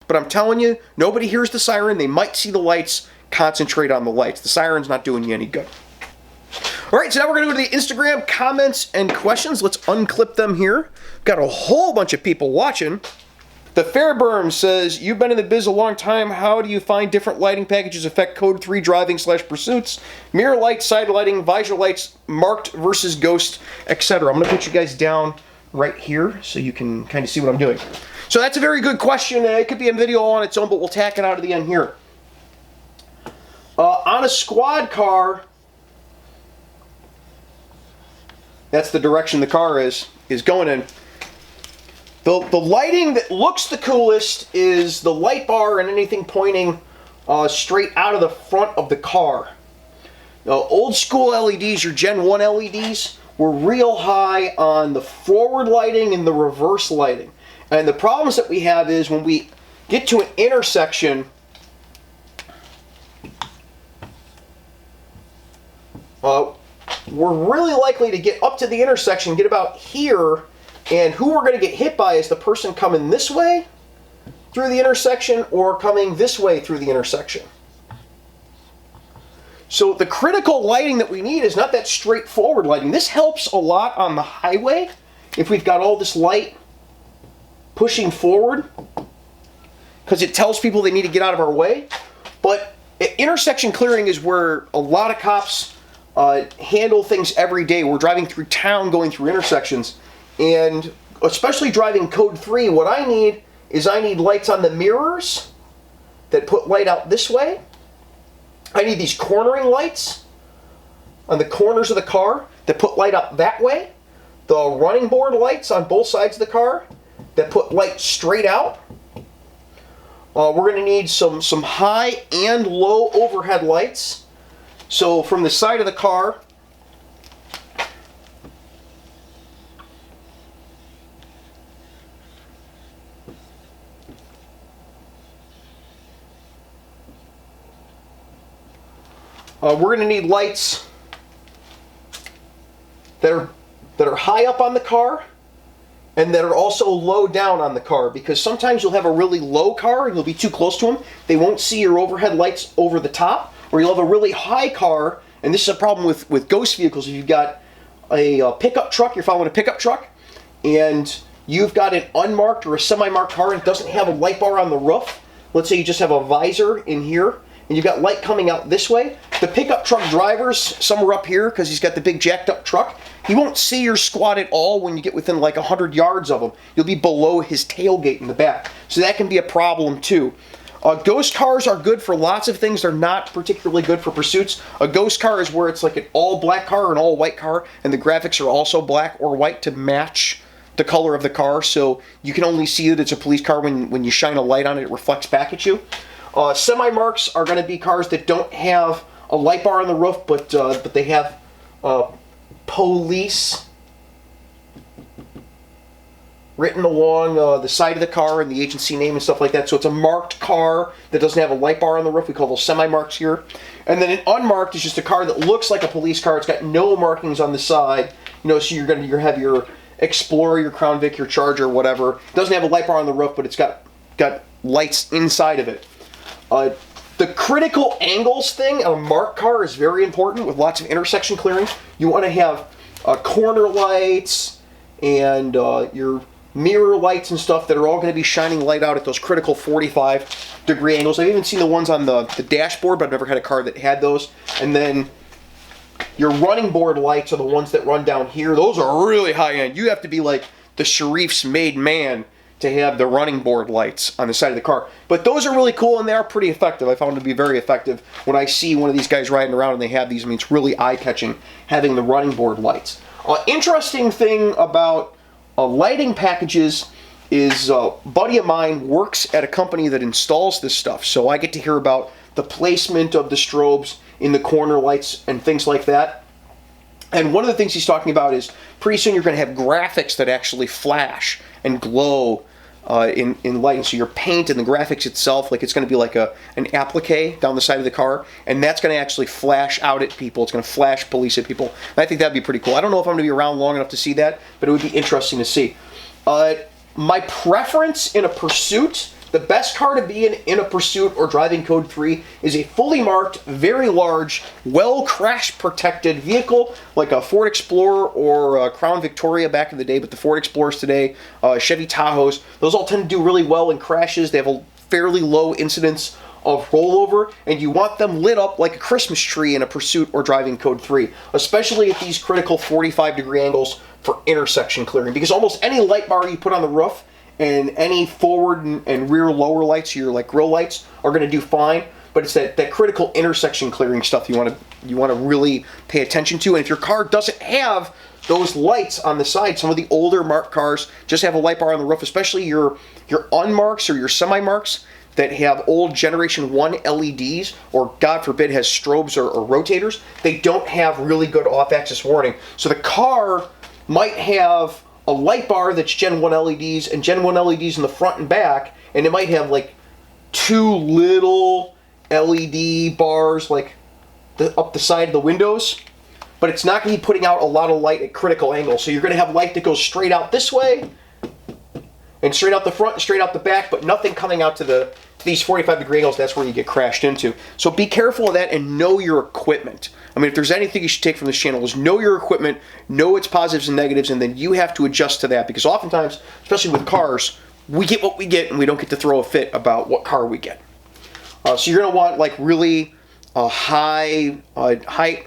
but I'm telling you, nobody hears the siren. They might see the lights. Concentrate on the lights. The siren's not doing you any good. All right, so now we're going to go to the Instagram comments and questions. Let's unclip them here. Got a whole bunch of people watching. The Fairburn says, you've been in the biz a long time. How do you find different lighting packages affect Code 3 driving/pursuits? Mirror lights, side lighting, visor lights, marked versus ghost, etc. I'm going to put you guys down right here so you can kind of see what I'm doing. So that's a very good question. It could be a video on its own, but we'll tack it out at the end here. On a squad car, that's the direction the car is going in. The lighting that looks the coolest is the light bar and anything pointing straight out of the front of the car. Now, old school LEDs, your Gen 1 LEDs, were real high on the forward lighting and the reverse lighting. And the problems that we have is when we get to an intersection, we're really likely to get up to the intersection, get about here, and who we're going to get hit by is the person coming this way through the intersection or coming this way through the intersection. So the critical lighting that we need is not that straightforward lighting. This helps a lot on the highway if we've got all this light pushing forward because it tells people they need to get out of our way. But intersection clearing is where a lot of cops handle things every day. We're driving through town, going through intersections, and especially driving Code 3, what I need is lights on the mirrors that put light out this way. I need these cornering lights on the corners of the car that put light out that way. The running board lights on both sides of the car that put light straight out. We're going to need some high and low overhead lights. So from the side of the car, we're going to need lights that are high up on the car and that are also low down on the car, because sometimes you'll have a really low car and you'll be too close to them. They won't see your overhead lights over the top. Or you'll have a really high car, and this is a problem with ghost vehicles. If you've got a pickup truck, you're following a pickup truck, and you've got an unmarked or a semi-marked car and it doesn't have a light bar on the roof. Let's say you just have a visor in here, and you've got light coming out this way. The pickup truck driver's somewhere up here because he's got the big jacked up truck. He won't see your squad at all when you get within like 100 yards of him. You'll be below his tailgate in the back. So that can be a problem too. Ghost cars are good for lots of things. They're not particularly good for pursuits. A ghost car is where it's like an all black car or an all white car, and the graphics are also black or white to match the color of the car, so you can only see that it's a police car when you shine a light on it, it reflects back at you. Semi-marks are going to be cars that don't have a light bar on the roof, but they have police written along the side of the car and the agency name and stuff like that. So it's a marked car that doesn't have a light bar on the roof. We call those semi-marks here. And then an unmarked is just a car that looks like a police car. It's got no markings on the side. You know, so you're going to have your Explorer, your Crown Vic, your Charger, whatever. It doesn't have a light bar on the roof, but it's got lights inside of it. The critical angles thing on a marked car is very important with lots of intersection clearing. You want to have corner lights and your mirror lights and stuff that are all going to be shining light out at those critical 45-degree angles. I've even seen the ones on the dashboard, but I've never had a car that had those. And then your running board lights are the ones that run down here. Those are really high-end. You have to be like the Sharif's made man to have the running board lights on the side of the car. But those are really cool, and they are pretty effective. I found them to be very effective when I see one of these guys riding around and they have these. I mean, it's really eye-catching having the running board lights. Interesting thing about lighting packages is a buddy of mine works at a company that installs this stuff, so I get to hear about the placement of the strobes in the corner lights and things like that. And one of the things he's talking about is pretty soon you're going to have graphics that actually flash and glow in lighting. So your paint and the graphics itself, like it's going to be like an applique down the side of the car, and that's going to actually flash out at people. It's going to flash police at people. And I think that'd be pretty cool. I don't know if I'm going to be around long enough to see that, but it would be interesting to see. My preference in a pursuit The best car to be in a pursuit or driving code 3 is a fully marked, very large, well crash protected vehicle like a Ford Explorer or a Crown Victoria back in the day, but the Ford Explorers today, Chevy Tahoes, those all tend to do really well in crashes. They have a fairly low incidence of rollover, and you want them lit up like a Christmas tree in a pursuit or driving code 3, especially at these critical 45-degree angles for intersection clearing, because almost any light bar you put on the roof and any forward and rear lower lights, your like grill lights, are going to do fine. But it's that critical intersection clearing stuff you want to really pay attention to. And if your car doesn't have those lights on the side, some of the older marked cars just have a light bar on the roof, especially your unmarks or your semi-marks that have old Generation 1 LEDs, or God forbid has strobes or rotators. They don't have really good off-axis warning. So the car might have a light bar that's Gen 1 LEDs and Gen 1 LEDs in the front and back, and it might have like two little LED bars like up the side of the windows, but it's not going to be putting out a lot of light at critical angles. So you're going to have light that goes straight out this way and straight out the front and straight out the back, but nothing coming out to these 45-degree angles. That's where you get crashed into. So be careful of that and know your equipment. I mean, if there's anything you should take from this channel, is know your equipment, know its positives and negatives, and then you have to adjust to that, because oftentimes, especially with cars, we get what we get and we don't get to throw a fit about what car we get. So you're going to want like really high height.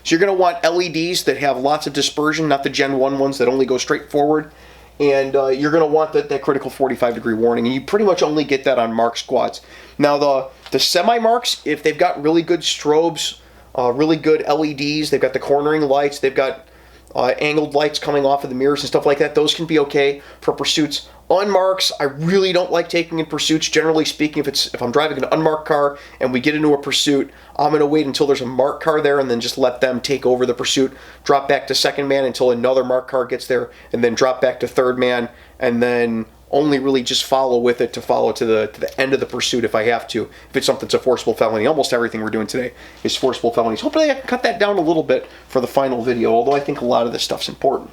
So you're going to want LEDs that have lots of dispersion, not the Gen 1 ones that only go straight forward. And you're going to want that critical 45-degree warning. And you pretty much only get that on marked squads. Now the semi-marks, if they've got really good strobes, really good LEDs, they've got the cornering lights, they've got angled lights coming off of the mirrors and stuff like that, those can be okay for pursuits. Unmarks, I really don't like taking in pursuits. Generally speaking, if I'm driving an unmarked car and we get into a pursuit, I'm going to wait until there's a marked car there and then just let them take over the pursuit, drop back to second man until another marked car gets there, and then drop back to third man, and then only really just follow with it to follow to the end of the pursuit if I have to, if it's something that's a forcible felony. Almost everything we're doing today is forcible felonies. Hopefully I can cut that down a little bit for the final video, although I think a lot of this stuff's important.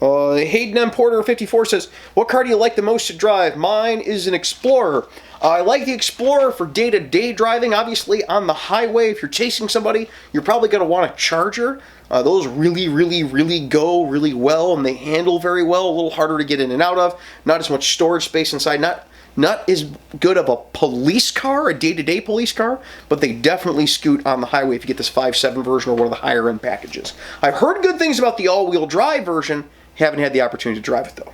Hayden M. Porter 54 says, what car do you like the most to drive? Mine is an Explorer. I like the Explorer for day-to-day driving. Obviously, on the highway, if you're chasing somebody, you're probably going to want a Charger. Those really go really well, and they handle very well. A little harder to get in and out of. Not as much storage space inside. Not as good of a police car, a day-to-day police car, but they definitely scoot on the highway if you get this 5.7 version or one of the higher-end packages. I've heard good things about the all-wheel drive version. Haven't had the opportunity to drive it, though.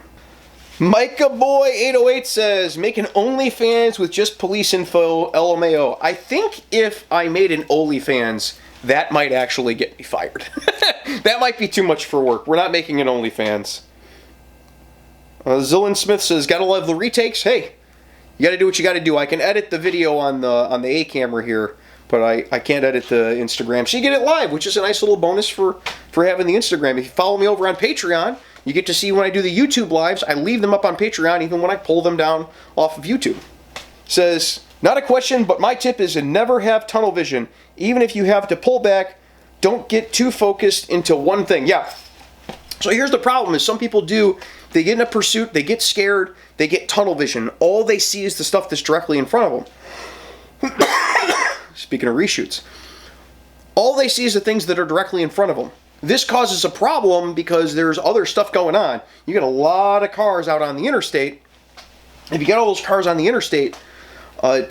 Micah Boy 808 says, make an OnlyFans with just police info, LMAO. I think if I made an OnlyFans, that might actually get me fired. That might be too much for work. We're not making an OnlyFans. Zillian Smith says, gotta love the retakes. Hey, you gotta do what you gotta do. I can edit the video on the A camera here, but I can't edit the Instagram. So you get it live, which is a nice little bonus for having the Instagram. If you follow me over on Patreon, you get to see when I do the YouTube lives. I leave them up on Patreon even when I pull them down off of YouTube. Says, not a question, but my tip is to never have tunnel vision. Even if you have to pull back, don't get too focused into one thing. Yeah. So here's the problem is some people do, they get in a pursuit, they get scared, they get tunnel vision. All they see is the stuff that's directly in front of them. Speaking of reshoots. All they see is the things that are directly in front of them. This causes a problem because there's other stuff going on. You got a lot of cars out on the interstate. If you got all those cars on the interstate,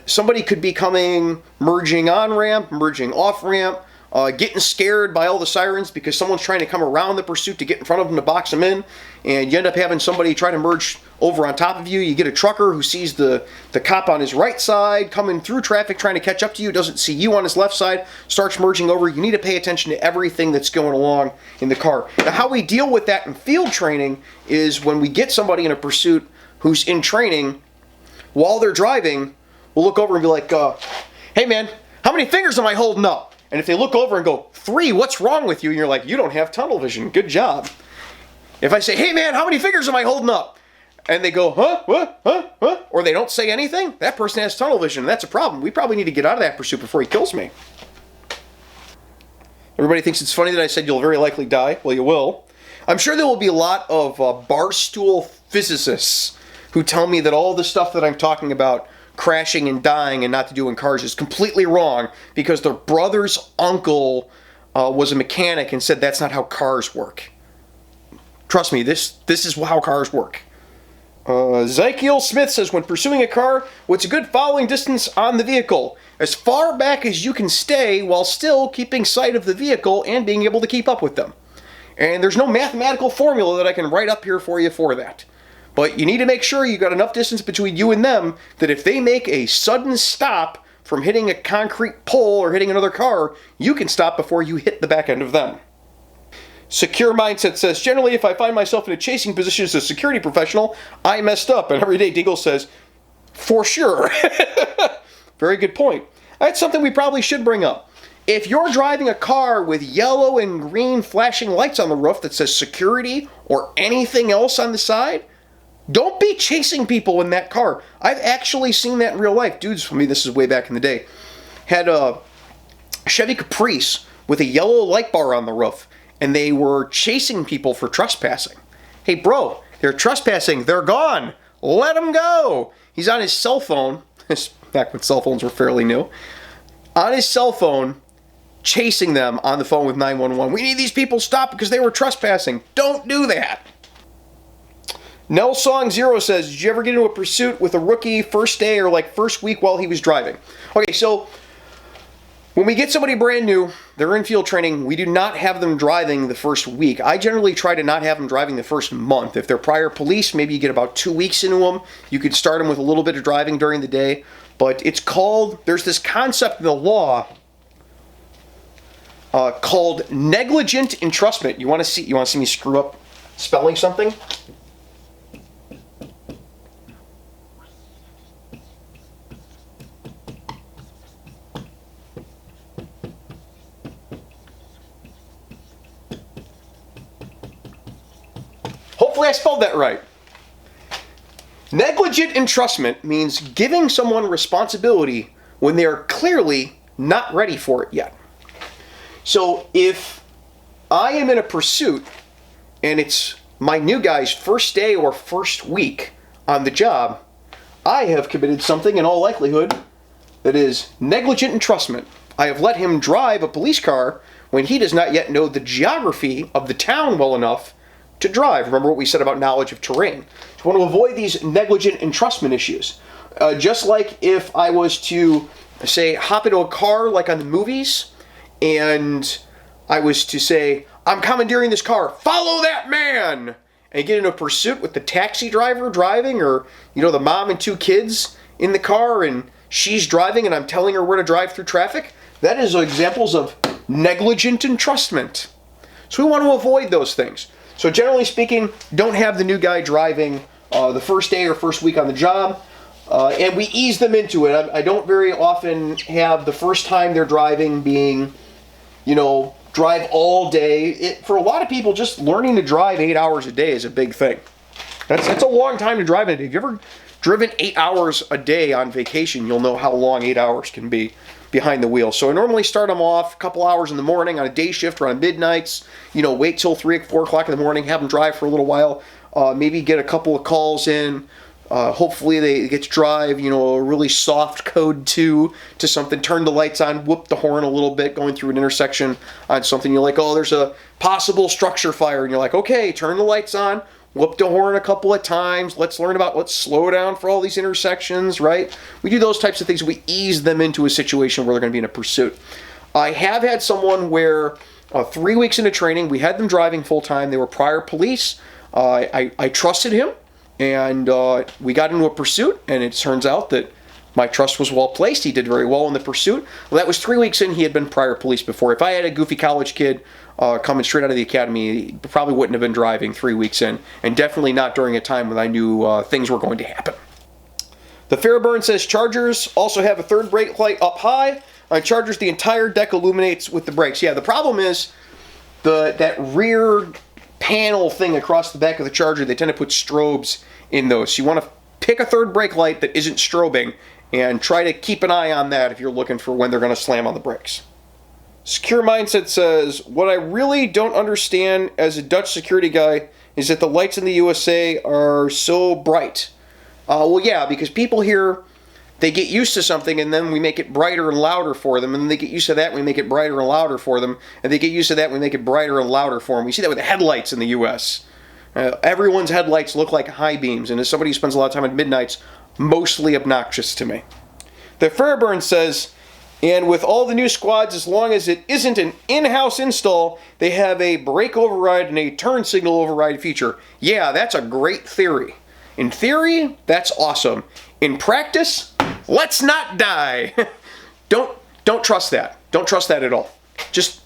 somebody could be coming, merging on ramp, merging off ramp, getting scared by all the sirens because someone's trying to come around the pursuit to get in front of them to box them in, and you end up having somebody try to merge over on top of you. You get a trucker who sees the cop on his right side coming through traffic trying to catch up to you, doesn't see you on his left side, starts merging over. You need to pay attention to everything that's going along in the car. Now, how we deal with that in field training is when we get somebody in a pursuit who's in training, while they're driving, we'll look over and be like, hey man, how many fingers am I holding up? And if they look over and go, 3, what's wrong with you? And you're like, you don't have tunnel vision. Good job. If I say, hey man, how many fingers am I holding up? And they go, huh, what, huh, huh? Or they don't say anything, that person has tunnel vision. That's a problem. We probably need to get out of that pursuit before he kills me. Everybody thinks it's funny that I said you'll very likely die. Well, you will. I'm sure there will be a lot of barstool physicists who tell me that all the stuff that I'm talking about, crashing and dying and not to do in cars, is completely wrong because their brother's uncle was a mechanic and said that's not how cars work. Trust me, this is how cars work. Ezekiel Smith says, when pursuing a car, what's a good following distance on the vehicle? As far back as you can stay while still keeping sight of the vehicle and being able to keep up with them. And there's no mathematical formula that I can write up here for you for that. But you need to make sure you got enough distance between you and them that if they make a sudden stop from hitting a concrete pole or hitting another car, you can stop before you hit the back end of them. Secure Mindset says, generally, if I find myself in a chasing position as a security professional, I messed up. And Everyday Dingle says, for sure. Very good point. That's something we probably should bring up. If you're driving a car with yellow and green flashing lights on the roof that says security or anything else on the side, don't be chasing people in that car. I've actually seen that in real life. Dudes, for me, this is way back in the day, had a Chevy Caprice with a yellow light bar on the roof, and they were chasing people for trespassing. Hey, bro, they're trespassing. They're gone. Let them go. He's on his cell phone, back when cell phones were fairly new, on his cell phone, chasing them on the phone with 911. We need these people stopped because they were trespassing. Don't do that. Nell Song Zero says, did you ever get into a pursuit with a rookie first day or like first week while he was driving? Okay, so when we get somebody brand new, they're in field training, we do not have them driving the first week. I generally try to not have them driving the first month. If they're prior police, maybe you get about 2 weeks into them. You could start them with a little bit of driving during the day. But it's called, there's this concept in the law called negligent entrustment. You want to see me screw up spelling something? Hopefully I spelled that right. Negligent entrustment means giving someone responsibility when they are clearly not ready for it yet. So if I am in a pursuit and it's my new guy's first day or first week on the job, I have committed something in all likelihood that is negligent entrustment. I have let him drive a police car when he does not yet know the geography of the town well enough to drive. Remember what we said about knowledge of terrain. So I want to avoid these negligent entrustment issues. Just like if I was to, say, hop into a car like on the movies, and I was to say, I'm commandeering this car, follow that man, and get into a pursuit with the taxi driver driving, or, the mom and 2 kids in the car, and she's driving, and I'm telling her where to drive through traffic. That is examples of negligent entrustment. So we want to avoid those things. So generally speaking, don't have the new guy driving the first day or first week on the job, and we ease them into it. I don't very often have the first time they're driving being, drive all day. For a lot of people, just learning to drive 8 hours a day is a big thing. That's a long time to drive in a day. If you've ever driven 8 hours a day on vacation, you'll know how long 8 hours can be behind the wheel. So I normally start them off a couple hours in the morning on a day shift or on midnights, wait till 3 or 4 o'clock in the morning, have them drive for a little while, maybe get a couple of calls in. Hopefully they get to drive, a really soft code 2 to something, turn the lights on, whoop the horn a little bit going through an intersection on something. You're like, oh, there's a possible structure fire. And you're like, okay, turn the lights on, whoop the horn a couple of times. Let's slow down for all these intersections, right? We do those types of things. We ease them into a situation where they're going to be in a pursuit. I have had someone where 3 weeks into training, we had them driving full time. They were prior police. I trusted him. And we got into a pursuit, and it turns out that my trust was well placed. He did very well in the pursuit. Well, that was 3 weeks in. He had been prior police before. If I had a goofy college kid coming straight out of the academy, he probably wouldn't have been driving 3 weeks in, and definitely not during a time when I knew things were going to happen. The Fairburn says Chargers also have a third brake light up high. On Chargers, the entire deck illuminates with the brakes. Yeah, the problem is that rear panel thing across the back of the Charger, they tend to put strobes in those. So you want to pick a third brake light that isn't strobing and try to keep an eye on that if you're looking for when they're going to slam on the brakes. Secure Mindset says, what I really don't understand as a Dutch security guy is that the lights in the USA are so bright. Well, yeah, because people here, they get used to something and then we make it brighter and louder for them, and then they get used to that and we make it brighter and louder for them, and they get used to that and we make it brighter and louder for them. We see that with the headlights in the U.S. Everyone's headlights look like high beams, and as somebody who spends a lot of time at midnights, mostly obnoxious to me. The Fairburn says, and with all the new squads, as long as it isn't an in-house install, they have a brake override and a turn signal override feature. Yeah, that's a great theory. In theory, that's awesome. In practice, let's not die. Don't trust that. Don't trust that at all. Just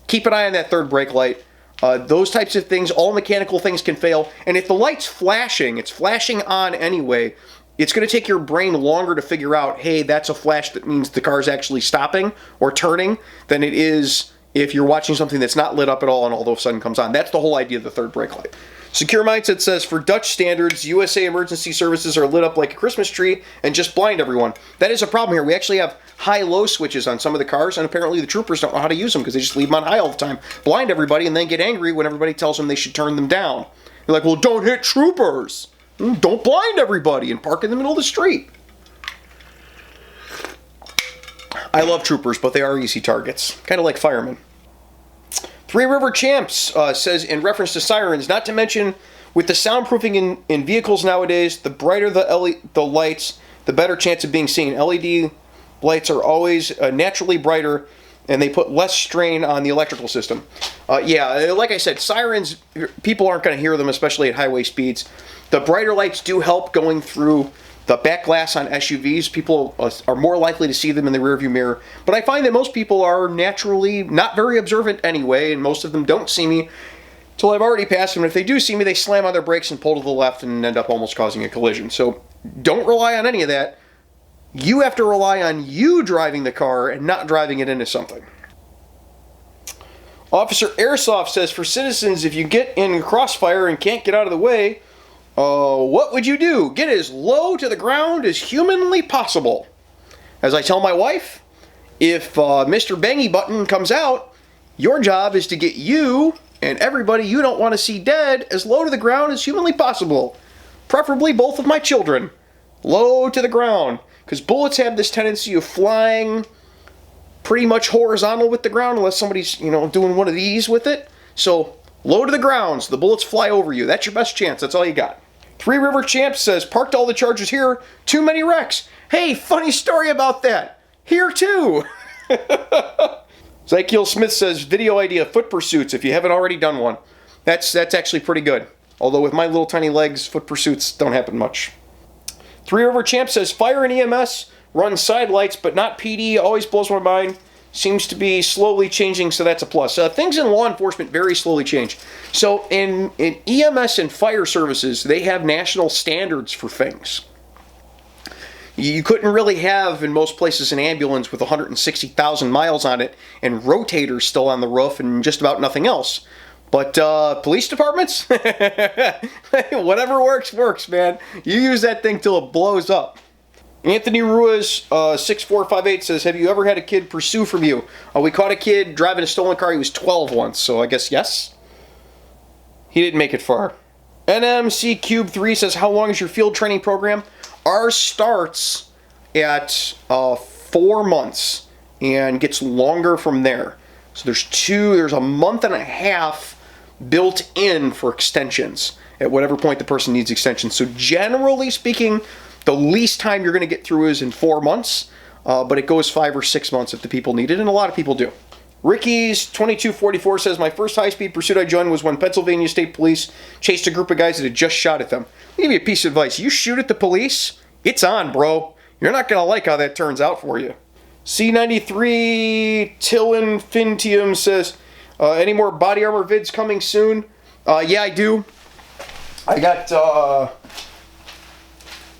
keep an eye on that third brake light. Those types of things, all mechanical things can fail. And if the light's flashing, it's flashing on anyway, it's going to take your brain longer to figure out, hey, that's a flash that means the car's actually stopping or turning, than it is if you're watching something that's not lit up at all and all of a sudden comes on. That's the whole idea of the third brake light. Secure Mindset says, for Dutch standards, USA emergency services are lit up like a Christmas tree and just blind everyone. That is a problem here. We actually have high-low switches on some of the cars, and apparently the troopers don't know how to use them because they just leave them on high all the time, blind everybody, and then get angry when everybody tells them they should turn them down. They're like, well, don't hit troopers. Don't blind everybody and park in the middle of the street. I love troopers, but they are easy targets. Kind of like firemen. Three River Champs says, in reference to sirens, not to mention with the soundproofing in vehicles nowadays, the brighter the lights, the better chance of being seen. LED lights are always naturally brighter, and they put less strain on the electrical system. Yeah, like I said, sirens, people aren't going to hear them, especially at highway speeds. The brighter lights do help going through the back glass on SUVs. People are more likely to see them in the rearview mirror. But I find that most people are naturally not very observant anyway, and most of them don't see me till I've already passed them. And if they do see me, they slam on their brakes and pull to the left and end up almost causing a collision. So don't rely on any of that. You have to rely on you driving the car and not driving it into something. Officer Airsoft says, for citizens, if you get in crossfire and can't get out of the way, what would you do? Get as low to the ground as humanly possible. As I tell my wife, if Mr. Bangy Button comes out, your job is to get you and everybody you don't want to see dead as low to the ground as humanly possible. Preferably both of my children. Low to the ground. Because bullets have this tendency of flying pretty much horizontal with the ground unless somebody's, doing one of these with it. So low to the ground so the bullets fly over you. That's your best chance. That's all you got. Three River Champ says, parked all the Chargers here. Too many wrecks. Hey, funny story about that. Here too. Zykiel Smith says, video idea, foot pursuits, if you haven't already done one. That's actually pretty good. Although with my little tiny legs, foot pursuits don't happen much. Three River Champ says, fire and EMS run side lights, but not PD. Always blows my mind. Seems to be slowly changing, so that's a plus. Things in law enforcement very slowly change. So in EMS and fire services, they have national standards for things. You couldn't really have, in most places, an ambulance with 160,000 miles on it and rotators still on the roof and just about nothing else. But police departments? Whatever works, man. You use that thing till it blows up. Anthony Ruiz, 6458 says, have you ever had a kid pursue from you? We caught a kid driving a stolen car. He was 12 once, so I guess yes. He didn't make it far. NMC Cube 3 says, how long is your field training program? Ours starts at 4 months and gets longer from there. So there's a month and a half built in for extensions at whatever point the person needs extensions. So generally speaking, the least time you're going to get through is in 4 months, but it goes 5 or 6 months if the people need it, and a lot of people do. Ricky's 2244 says, my first high-speed pursuit I joined was when Pennsylvania State Police chased a group of guys that had just shot at them. I'll give you a piece of advice. You shoot at the police, it's on, bro. You're not going to like how that turns out for you. C93 Tillin Fintium says, any more body armor vids coming soon? Yeah, I do. I got...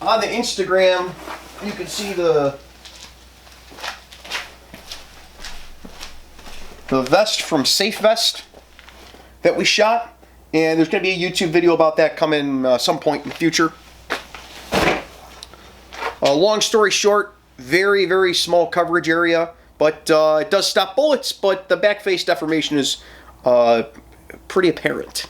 on the Instagram, you can see the vest from Safe Vest that we shot, and there's going to be a YouTube video about that coming some point in the future. Long story short, very, very small coverage area, but it does stop bullets, but the back face deformation is pretty apparent.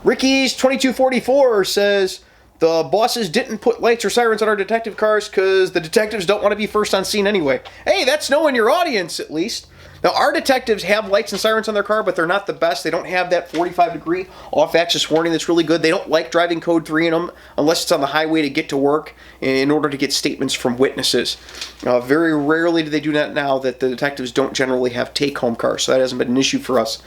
Ricky's 2244 says, the bosses didn't put lights or sirens on our detective cars because the detectives don't want to be first on scene anyway. Hey, that's knowing your audience, at least. Now, our detectives have lights and sirens on their car, but they're not the best. They don't have that 45-degree off-axis warning that's really good. They don't like driving code 3 in them unless it's on the highway to get to work in order to get statements from witnesses. Very rarely do they do that now that the detectives don't generally have take-home cars, so that hasn't been an issue for us.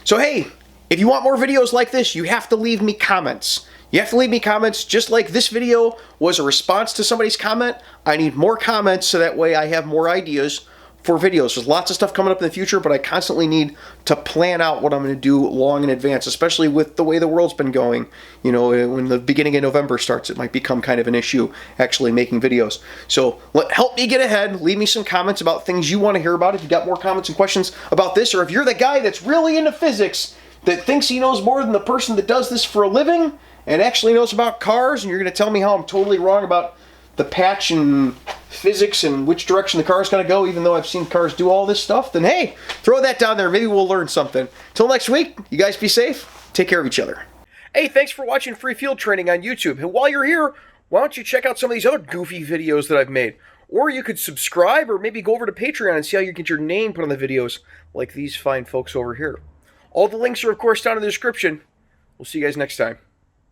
So, hey, if you want more videos like this, you have to leave me comments. You have to leave me comments just like this video was a response to somebody's comment. I need more comments so that way I have more ideas for videos. There's lots of stuff coming up in the future, but I constantly need to plan out what I'm going to do long in advance, especially with the way the world's been going. You know, when the beginning of November starts, it might become kind of an issue actually making videos. So help me get ahead. Leave me some comments about things you want to hear about. If you got more comments and questions about this, or if you're the guy that's really into physics that thinks he knows more than the person that does this for a living and actually knows about cars, and you're going to tell me how I'm totally wrong about the patch and physics and which direction the car is going to go, even though I've seen cars do all this stuff, then hey, throw that down there. Maybe we'll learn something. Till next week, you guys be safe. Take care of each other. Hey, thanks for watching Free Field Training on YouTube. And while you're here, why don't you check out some of these other goofy videos that I've made? Or you could subscribe or maybe go over to Patreon and see how you get your name put on the videos like these fine folks over here. All the links are, of course, down in the description. We'll see you guys next time.